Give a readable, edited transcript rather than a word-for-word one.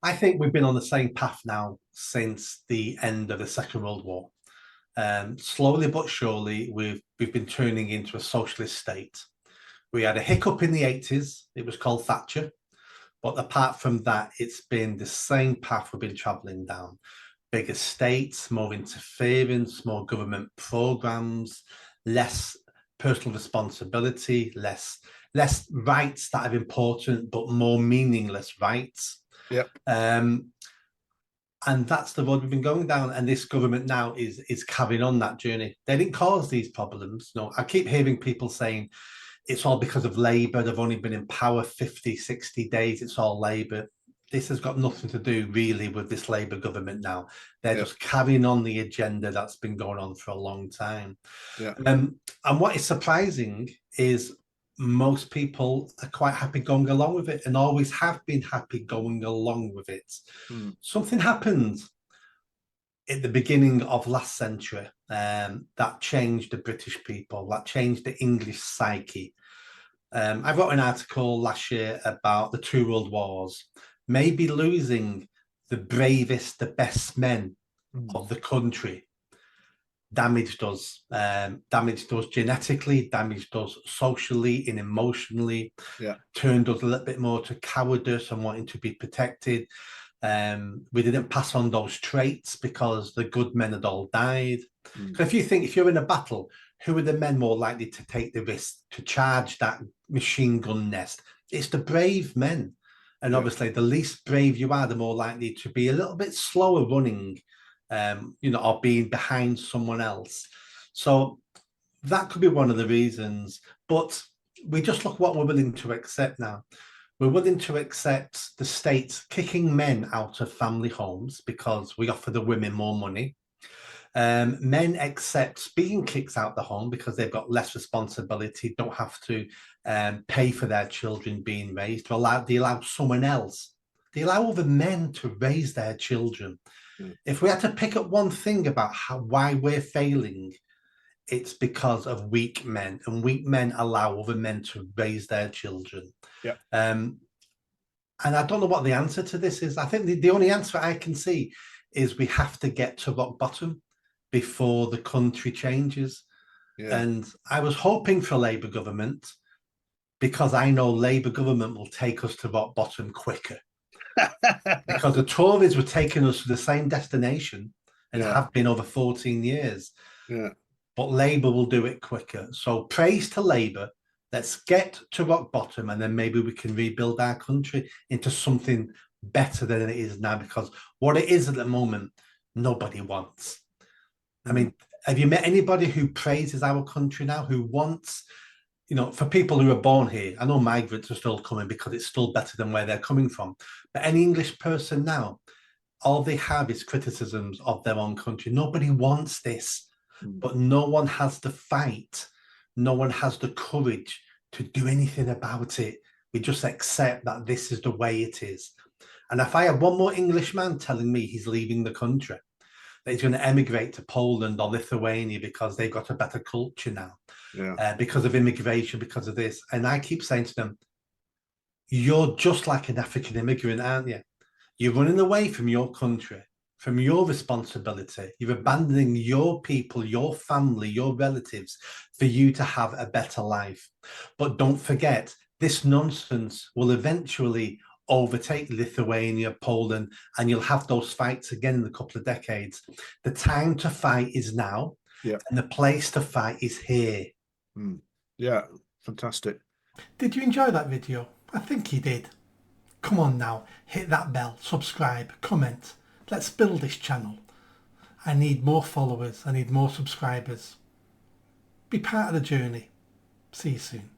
I think we've been on the same path now since the end of the Second World War. Slowly but surely, we've been turning into a socialist state. We had a hiccup in the 80s. It was called Thatcher. But apart from that, it's been the same path we've been traveling down. Bigger states, more interference, more government programs, less personal responsibility, less rights that are important, but more meaningless rights. Yep. And that's the road we've been going down. And this government now is carrying on that journey. They didn't cause these problems. No, I keep hearing people saying it's all because of Labour. They've only been in power 50, 60 days. It's all Labour. This has got nothing to do really with this Labour government now. They're just carrying on the agenda that's been going on for a long time. Yeah. And what is surprising is most people are quite happy going along with it and always have been happy going along with it. Something happened at the beginning of last century that changed the British people, that changed the English psyche. I wrote an article last year about the two world wars, maybe losing the bravest, the best men of the country damaged us genetically, damaged us socially and emotionally, turned us a little bit more to cowardice and wanting to be protected. We didn't pass on those traits because the good men had all died. If you're in a battle, who are the men more likely to take the risk to charge that machine gun nest? It's the brave men. And obviously, the least brave you are, the more likely to be a little bit slower running, or being behind someone else. So that could be one of the reasons. But we just look what we're willing to accept now. We're willing to accept the state kicking men out of family homes because we offer the women more money. Men accept being kicked out the home because they've got less responsibility, don't have to pay for their children being raised. They allow someone else. They allow other men to raise their children. If we had to pick up one thing about why we're failing, it's because of weak men, and weak men allow other men to raise their children. And I don't know what the answer to this is. I think the only answer I can see is we have to get to rock bottom before the country changes. And I was hoping for Labour government because I know Labour government will take us to rock bottom quicker. Because the Tories were taking us to the same destination and have been over 14 years. But Labour will do it quicker. So praise to Labour. Let's get to rock bottom and then maybe we can rebuild our country into something better than it is now, because what it is at the moment, nobody wants. I mean, have you met anybody who praises our country now, who wants, for people who are born here? I know migrants are still coming because it's still better than where they're coming from. But any English person now, all they have is criticisms of their own country. Nobody wants this, but no one has the fight. No one has the courage to do anything about it. We just accept that this is the way it is. And if I have one more Englishman telling me he's leaving the country, that he's going to emigrate to Poland or Lithuania because they've got a better culture now, because of immigration, because of this. And I keep saying to them, you're just like an African immigrant, aren't you? You're running away from your country, from your responsibility. You're abandoning your people, your family, your relatives for you to have a better life. But don't forget, this nonsense will eventually overtake Lithuania, Poland, and you'll have those fights again in a couple of decades. The time to fight is now, and the place to fight is here. Yeah, fantastic. Did you enjoy that video? I think you did. Come on now, hit that bell, subscribe, comment. Let's build this channel. I need more followers. I need more subscribers. Be part of the journey. See you soon.